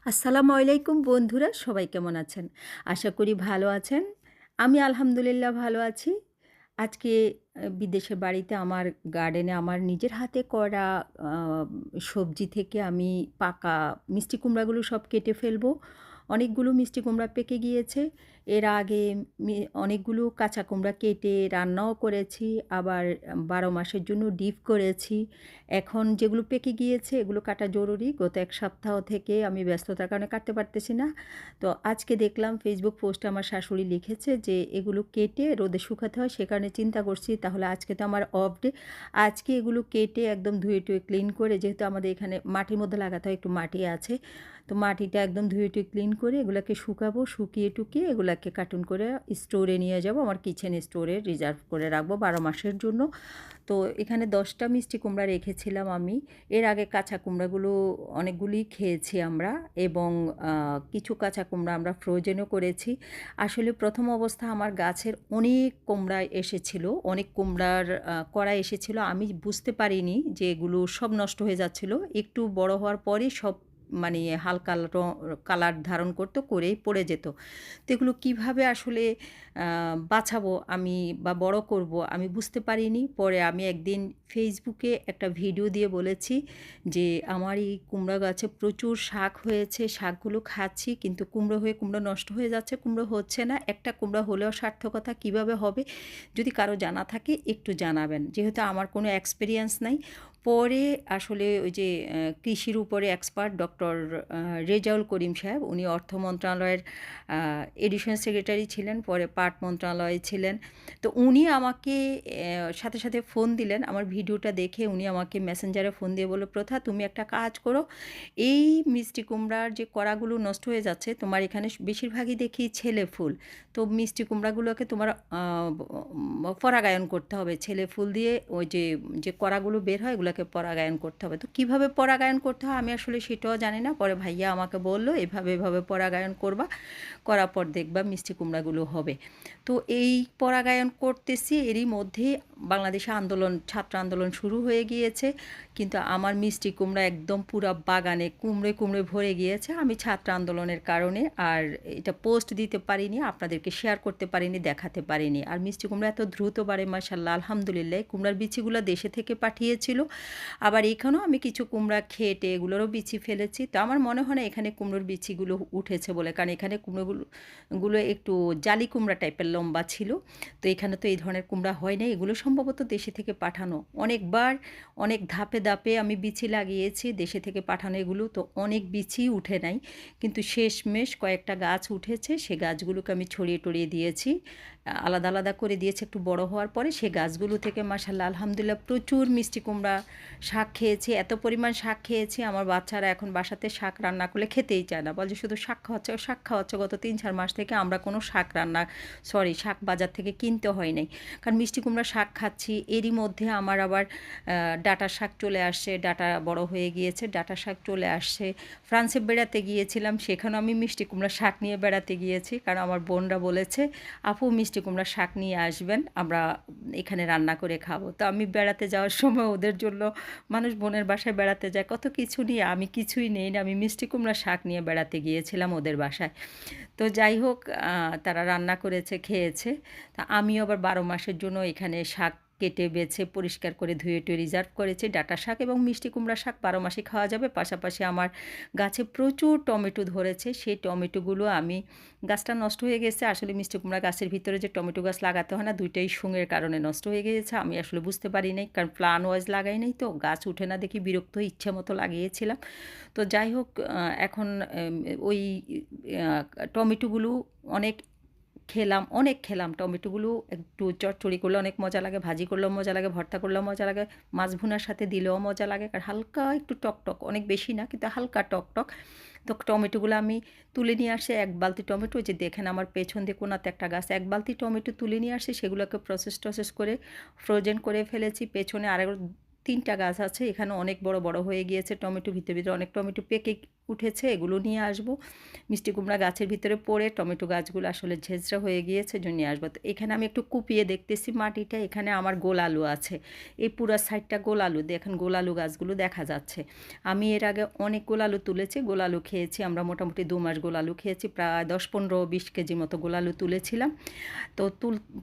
আসসালামু আলাইকুম বন্ধুরা, সবাই কেমন আছেন? আশা করি ভালো আছেন। আমি আলহামদুলিল্লাহ ভালো আছি। আজকে বিদেশের বাড়িতে আমার গার্ডেনে আমার নিজের হাতে করা আ সবজি থেকে আমি পাকা মিষ্টি কুমড়াগুলো সব কেটে ফেলবো। অনেকগুলো মিষ্টি কুমড়া পেকে গিয়েছে। এর আগে অনেকগুলো কাঁচা কুমড়া কেটে রান্নাও করেছি, আবার ১২ মাসের জন্য ডিপ করেছি। এখন যেগুলো পেকে গিয়েছে এগুলো কাটা জরুরি। গত ১ সপ্তাহ থেকে আমি ব্যস্ততার কারণে কাটতে পারতেছি না। তো আজকে দেখলাম ফেসবুক পোস্টে আমার শাশুড়ি লিখেছে যে এগুলো কেটে রোদে শুকাতে হয়, সে কারণে চিন্তা করছি তাহলে আজকে তো আমার অফ ডে। আজকে এগুলো কেটে একদম ধুয়ে-টুয়ে ক্লিন করে, যেহেতু আমাদের এখানে মাটির মধ্যে লাগাতে হয়, একটু মাটি আছে। তো মাটিটা একদম ধুয়ে-টুয়ে ক্লিন করে এগুলাকে শুকাবো। শুকিয়ে-টুকিয়ে এগুলাকে কার্টুন করে স্টোরে নিয়ে যাবো। আমার কিচেন স্টোরে রিজার্ভ করে রাখবো ১২ মাসের জন্য। তো এখানে ১০ টা মিষ্টি কুমড়া রেখেছিলাম আমি। এর আগে কাঁচা কুমড়াগুলো অনেকগুলিই খেয়েছি আমরা, এবং কিছু কাঁচা কুমড়া আমরা ফ্রোজেনও করেছি। আসলে প্রথম অবস্থা আমার গাছের অনেক কুমড়া এসেছিল, অনেক কুমড়ার কড়া এসেছিল। আমি বুঝতে পারিনি যে এগুলো সব নষ্ট হয়ে যাচ্ছিল। একটু বড় হওয়ার পরেই সব মানে হালকা কালার ধারণ করত, করেই পড়ে যেত। তো এগুলো কীভাবে আসলে বাঁচাবো আমি বা বড় করব আমি বুঝতে পারিনি। পরে আমি একদিন ফেসবুকে একটা ভিডিও দিয়ে বলেছি যে আমার এই কুমড়া গাছে প্রচুর শাক হয়েছে, শাকগুলো খাচ্ছি কিন্তু কুমড়ো হয়ে কুমড়ো নষ্ট হয়ে যাচ্ছে, কুমড়ো হচ্ছে না। একটা কুমড়া হলেও সার্থকতা কীভাবে হবে? যদি কারো জানা থাকে একটু জানাবেন, যেহেতু আমার কোনো এক্সপেরিয়েন্স নাই। পরে আসলে ওই যে কৃষির উপরে এক্সপার্ট ডক্টর রেজাউল করিম সাহেব, উনি অর্থ মন্ত্রণালয়ের এডিশনাল সেক্রেটারি ছিলেন, পরে পাট মন্ত্রণালয়ে ছিলেন। তো উনি আমাকে সাথে, সাথে ফোন দিলেন। আমার ভিডিওটা দেখে উনি আমাকে মেসেঞ্জারে ফোন দিয়ে বলল, "প্রথা তুমি একটা কাজ করো, এই মিষ্টি কুমড়ার যে কড়াগুলো নষ্ট হয়ে যাচ্ছে, তোমার এখানে বেশিরভাগই দেখি ছেলে ফুল। তো মিষ্টি কুমড়াগুলোকে তোমার পরাগায়ন করতে হবে। ছেলে ফুল দিয়ে ওই যে কড়াগুলো বের হয় এগুলোকে পরাগায়ন করতে হবে।" তো কীভাবে পরাগায়ন করতে হয় আমি আসলে সেটাও জানি না। পরে ভাইয়া আমাকে বলল, "এভাবে, এভাবে পরাগায়ন করবা। করার পর দেখবা মিষ্টি কুমড়াগুলো হবে।" তো এই পরাগায়ন করতেছি, এরই মধ্যে বাংলাদেশে ছাত্র আন্দোলন শুরু হয়ে গিয়েছে। কিন্তু আমার মিষ্টি কুমড়া একদম পুরা বাগানে কুমড়ে, কুমড়ে ভরে গিয়েছে। আমি ছাত্র আন্দোলনের কারণে আর এটা পোস্ট দিতে পারিনি, আপনাদেরকে শেয়ার করতে পারিনি, দেখাতে পারিনি। আর মিষ্টি কুমড়া এত দ্রুত বাড়ে মাশাআল্লাহ, আলহামদুলিল্লাহ। কুমড়ার বিচিগুলো দেশে থেকে পাঠিয়েছিল। আবার এখানেও আমি কিছু কুমড়া খেটে এগুলোরও বিচি ফেলেছি। তো আমার মনে হয় না এখানে কুমড়োর বিচিগুলো উঠেছে বলে, কারণ এখানে কুমড়োগুলো একটু জালি কুমড়া টাইপের লম্বা ছিল। তো এখানে তো এই ধরনের কুমড়া হয় নাই। এগুলো সম্ভবত দেশে থেকে পাঠানো। অনেকবার অনেক ধাপে, ধাপে আমি বিচি লাগিয়েছি দেশে থেকে পাঠানো এগুলো, তো অনেক বিচিই উঠে নাই। কিন্তু শেষমেশ কয়েকটা গাছ উঠেছে, সে গাছগুলোকে আমি ছড়িয়ে-টড়িয়ে দিয়েছি। আলাদা, আলাদা করে দিয়েছি একটু বড় হওয়ার পরে। সে গাছগুলো থেকে মাশাআল্লাহ আলহামদুলিল্লাহ প্রচুর মিষ্টি কুমড়া শাক খেয়েছি। এত পরিমাণ শাক খেয়েছি, আমার বাচ্চারা এখন বাসাতে শাক রান্না করলে খেতেই চায় না। বলে যে শুধু শাক খাওয়াচ্ছো, শাক খাওয়াচ্ছো। গত ৩-৪ মাস থেকে আমরা কোনো শাক বাজার থেকে কিনতে হয় নাই। কারণ মিষ্টি কুমড়া শাক খাচ্ছি। এরই মধ্যে আমার আবার ডাঁটা শাক চলে আসছে, ডাঁটা বড় হয়ে গিয়েছে, ডাঁটা শাক চলে আসছে। ফ্রান্সে বেড়াতে গিয়েছিলাম, সেখানেও আমি মিষ্টি কুমড়া শাক নিয়ে বেড়াতে গিয়েছি। কারণ আমার বোনরা বলেছে, "আপু মিষ্টি কুমড়া শাক নিয়ে আসবেন, আমরা এখানে রান্না করে খাবো।" তো আমি বেড়াতে যাওয়ার সময় ওদের জন্য, মানুষ বোনের বাসায় বেড়াতে যায় কত কিছু নিয়ে, আমি কিছুই নেইনি। আমি মিষ্টি কুমড়া শাক নিয়ে বেড়াতে গিয়েছিলাম ওদের বাসায়। তো যাই হোক, তারা রান্না করেছে, খেয়েছে। তা আমিও আবার ১২ মাসের জন্য এখানে শাক কেটে বেছে পরিষ্কার করে ধুয়ে-টুয়ে রিজার্ভ করেছি। ডাঁটা শাক এবং মিষ্টি কুমড়া শাক ১২ মাসই খাওয়া যাবে। পাশাপাশি আমার গাছে প্রচুর টমেটো ধরেছে। সেই টমেটোগুলো আমি, গাছটা নষ্ট হয়ে গেছে। আসলে মিষ্টি কুমড়া গাছের ভিতরে যে টমেটো গাছ লাগাতে হয় না, ২ টাই সুঁঙের কারণে নষ্ট হয়ে গিয়েছে। আমি আসলে বুঝতে পারি নাই, কারণ প্ল্যান ওয়াইজ লাগাই নাই তো। গাছ উঠে না দেখি বিরক্ত হয়ে ইচ্ছে মতো লাগিয়েছিলাম। তো যাই হোক, এখন ওই টমেটোগুলো অনেক অনেক খেলাম টমেটোগুলো। একটু চচ্চড়ি করলে অনেক মজা লাগে, ভাজি করলেও মজা লাগে, ভর্তা করলেও মজা লাগে, মাছ ভুনার সাথে দিলেও মজা লাগে। আর হালকা একটু টকটক, অনেক বেশি না কিন্তু হালকা টকটক। তো টমেটোগুলো আমি তুলে নিয়ে আসি, ১ বালতি টমেটো, ওই যে দেখেন আমার পেছন দিয়ে কোণাতে একটা গাছ, ১ বালতি টমেটো তুলে নিয়ে আসি, সেগুলোকে প্রসেস করে ফ্রোজেন করে ফেলেছি। পেছনে আরও ৩ টা গাছ আছে, এখানে অনেক বড়, বড় হয়ে গিয়েছে টমেটো, ভিতরে, ভিতরে অনেক টমেটো পেকে উঠেছে, এগুলো নিয়ে আসবো। মিষ্টি কুমড়া গাছের ভিতরে পড়ে টমেটো গাছগুলো আসলে ঝেঁঝরা হয়ে গিয়েছে, এজন্য নিয়ে আসবো। তো এখানে আমি একটু কুপিয়ে দেখতেছি মাটিটা, এখানে আমার গোল আলু আছে। এই পুরা সাইডটা গোল আলু, দেখেন গোল আলু গাছগুলো দেখা যাচ্ছে। আমি এর আগে অনেক গোল আলু তুলেছি, গোল আলু খেয়েছি আমরা, মোটামুটি 2 মাস গোল আলু খেয়েছি, প্রায় 10-15-20 কেজি মতো গোল আলু তুলেছিলাম। তো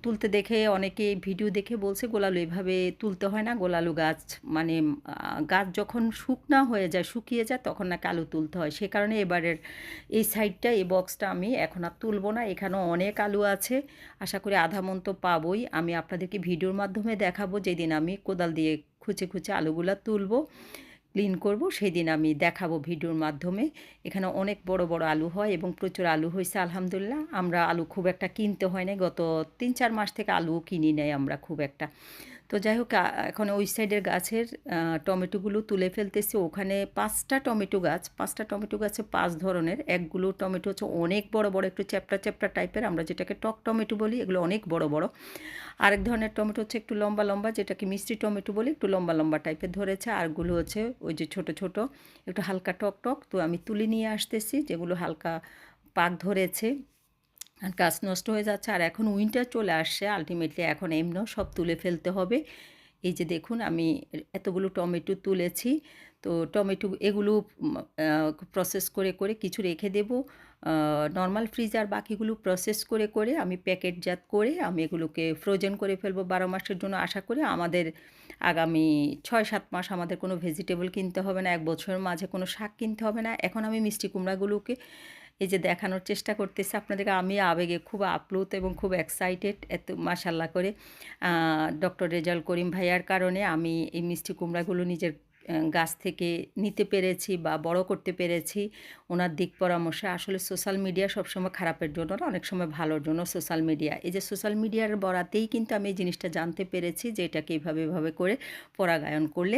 তুলতে দেখে অনেকে ভিডিও দেখে বলছে গোলালু এভাবে তুলতে হয় না, গোলালু গাছ মানে গাছ যখন শুকনা হয়ে যায়, শুকিয়ে যায়, তখন নাকি আলু তুলতে হয়। সে কারণে এবারের এই সাইডটা, এই বক্সটা আমি এখন আর তুলবো না। এখানেও অনেক আলু আছে, আশা করি আধা মণ তো পাবোই। আমি আপনাদেরকে ভিডিওর মাধ্যমে দেখাবো, যেদিন আমি কোদাল দিয়ে খুঁচে খুঁচে আলুগুলা তুলবো, ক্লিন করব, সেই দিন আমি দেখাবো ভিডিওর মাধ্যমে। এখানে অনেক বড় বড় আলু হয় এবং প্রচুর আলু হয়েছে আলহামদুলিল্লাহ। আমরা আলু খুব একটা কিনতে হয় না, গত 3-4 মাস থেকে আলুও কিনি নাই আমরা খুব একটা। তো যাই হোক, এখন ওই সাইডের গাছের টমেটোগুলো তুলে ফেলতেছি। ওখানে 5টা টমেটো গাছ, 5টা টমেটো গাছে 5 ধরনের। একগুলো টমেটো হচ্ছে অনেক বড় বড়, একটু চ্যাপ্টা চ্যাপ্টা টাইপের, আমরা যেটাকে টক টমেটো বলি, এগুলো অনেক বড় বড়। আরেক ধরনের টমেটো হচ্ছে একটু লম্বা লম্বা, যেটাকে মিষ্টি টমেটো বলি, একটু লম্বা লম্বা টাইপের ধরেছে। আরগুলো হচ্ছে ওই যে ছোট ছোট, একটু হালকা টক টক। তো আমি তুলে নিয়ে আসতেছি, যেগুলো হালকা পাক ধরেছে, আর গাছ নষ্ট হয়ে যাচ্ছে। আর এখন উইন্টার চলে আসছে, আলটিমেটলি এখন এমনও সব তুলে ফেলতে হবে। এই যে দেখুন, আমি এতগুলো টমেটো তুলেছি। তো টমেটো এগুলো প্রসেস করে করে কিছু রেখে দেব নর্মাল ফ্রিজ, আর বাকিগুলো প্রসেস করে করে আমি প্যাকেটজাত করে আমি এগুলোকে ফ্রোজেন করে ফেলবো 12 মাসের জন্য। আশা করি আমাদের আগামী 6-7 মাস আমাদের কোনো ভেজিটেবল কিনতে হবে না, 1 বছরের মাঝে কোনো শাক কিনতে হবে না। এখন আমি মিষ্টি কুমড়াগুলোকে এই যে দেখানোর চেষ্টা করতেছি আপনাদেরকে। আমি আবেগে খুব আপ্লুত এবং খুব এক্সাইটেড, এত মাশাল্লাহ করে ডক্টর রেজাউল করিম ভাইয়ার কারণে আমি এই মিষ্টি কুমড়াগুলো নিজের গাছ থেকে নিতে পেরেছি বা বড় করতে পেরেছি। ওনার দিক পরামর্শে। আসলে সোশ্যাল মিডিয়া সবসময় খারাপের জন্য না, অনেক সময় ভালোর জন্য সোশ্যাল মিডিয়া। এই যে সোশ্যাল মিডিয়ার বরাতেই কিন্তু আমি এই জিনিসটা জানতে পেরেছি যে এটাকে এভাবে এভাবে করে পরাগায়ন করলে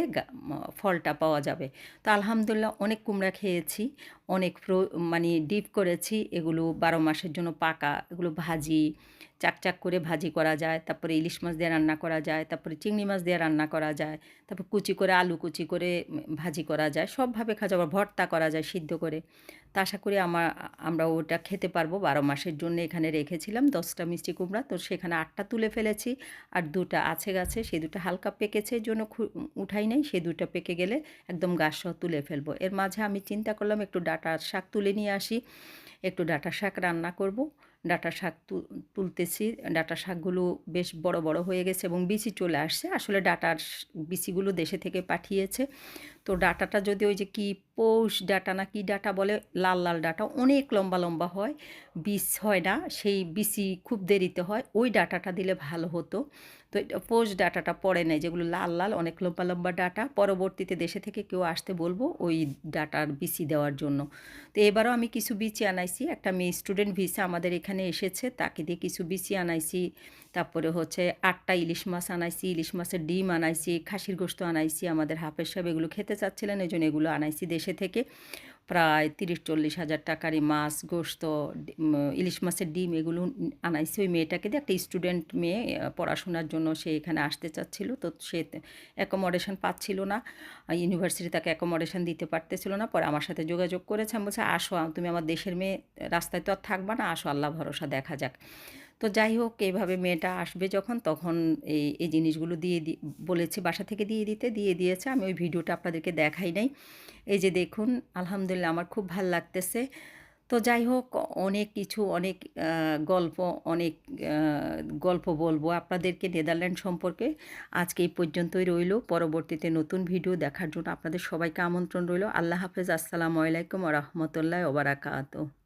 ফলটা পাওয়া যাবে। তো আলহামদুলিল্লাহ অনেক কুমড়া খেয়েছি, অনেক মানে ডিপ করেছি। এগুলো 12 মাসের জন্য পাকা, এগুলো ভাজি, চাকচাক করে ভাজি করা যায়, তারপরে ইলিশ মাছ দিয়ে রান্না করা যায়, তারপরে চিংড়ি মাছ দিয়ে রান্না করা যায়, তারপর কুচি করে আলু কুচি করে ভাজি করা যায়, সবভাবে খাওয়া যায়, আবার ভর্তা করা যায় সিদ্ধ করে। তা আশা করি আমরা ওটা খেতে পারবো। 12 মাসের জন্য এখানে রেখেছিলাম 10টা মিষ্টি কুমড়া, তো সেখানে 8টা তুলে ফেলেছি, আর 2টা আছে গাছে, সেই 2টা হালকা পেকেছে, এর জন্য উঠাই নাই। সেই 2টা পেকে গেলে একদম গাছ সহ তুলে ফেলবো। এর মাঝে আমি চিন্তা করলাম একটু ডাঁটার শাক তুলে নিয়ে আসি, একটু ডাঁটা শাক রান্না করব। ডাঁটা শাক তুলতেছি, ডাঁটা শাকগুলো বেশ বড় বড় হয়ে গেছে এবং বিচি চলে আসছে। আসলে ডাঁটার বিচিগুলো দেশে থেকে পাঠিয়েছে। তো ডাঁটাটা যদি ওই যে কি পৌষ ডাঁটা না কি ডাঁটা বলে, লাল লাল ডাঁটা, অনেক লম্বা লম্বা হয়, বীজ হয় না, সেই বিচি খুব দেরিতে হয়, ওই ডাঁটাটা দিলে ভালো হতো। তো পৌষ ডাঁটাটা পড়ে নেয়, যেগুলো লাল লাল অনেক লম্বা লম্বা ডাঁটা। পরবর্তীতে দেশে থেকে কেউ আসতে বলবো ওই ডাঁটার বিচি দেওয়ার জন্য। তো এবারও আমি কিছু বিচি আনাইছি, একটা মেয়ে স্টুডেন্ট ভিসা আমাদের এখানে এসেছে, তাকে দিয়ে কিছু বিচি আনাইছি। তারপরে হচ্ছে 8টা ইলিশ মাছ আনাইছি, ইলিশ মাছের ডিম আনাইছি, খাসির গোশত আনাইছি। আমাদের হাফেজ সাহেব এগুলো খেতে চাচ্ছিলেন, এই জন্য এগুলো আনাইছি দেশে থেকে। প্রায় 30-40 হাজার টাকারই মাছ, গোশত, ইলিশ মাছের ডিম, এগুলো আনাইছি ওই মেয়েটাকে দিয়ে। একটা স্টুডেন্ট মেয়ে, পড়াশোনার জন্য সে এখানে আসতে চাচ্ছিল, তো সে অ্যাকোমোডেশন পাচ্ছিল না, ইউনিভার্সিটি তাকে অ্যাকোমোডেশন দিতে পারতেছিল না। পরে আমার সাথে যোগাযোগ করেছে, আমি বলছি আসো, তুমি আমার দেশের মেয়ে, রাস্তায় তো আর থাকবা না, আসো, আল্লাহ ভরসা, দেখা যাক। তো যাই হোক, এইভাবে মেয়েটা আসবে যখন, তখন এই জিনিসগুলো বলেছি বাসা থেকে দিয়ে দিয়েছে। আমি ওই ভিডিওটা আপনাদেরকে দেখাই নাই। এই যে দেখুন, আলহামদুলিল্লাহ আমার খুব ভাল লাগতেছে। তো যাই হোক, অনেক কিছু, অনেক গল্প, অনেক গল্প বলবো আপনাদেরকে নেদারল্যান্ড সম্পর্কে। আজকে এই পর্যন্তই রইল। পরবর্তীতে নতুন ভিডিও দেখার জন্য আপনাদের সবাইকে আমন্ত্রণ রইল। আল্লাহ হাফেজ, আসসালামু আলাইকুম ওয়া রাহমাতুল্লাহি ওয়া বারাকাতুহু।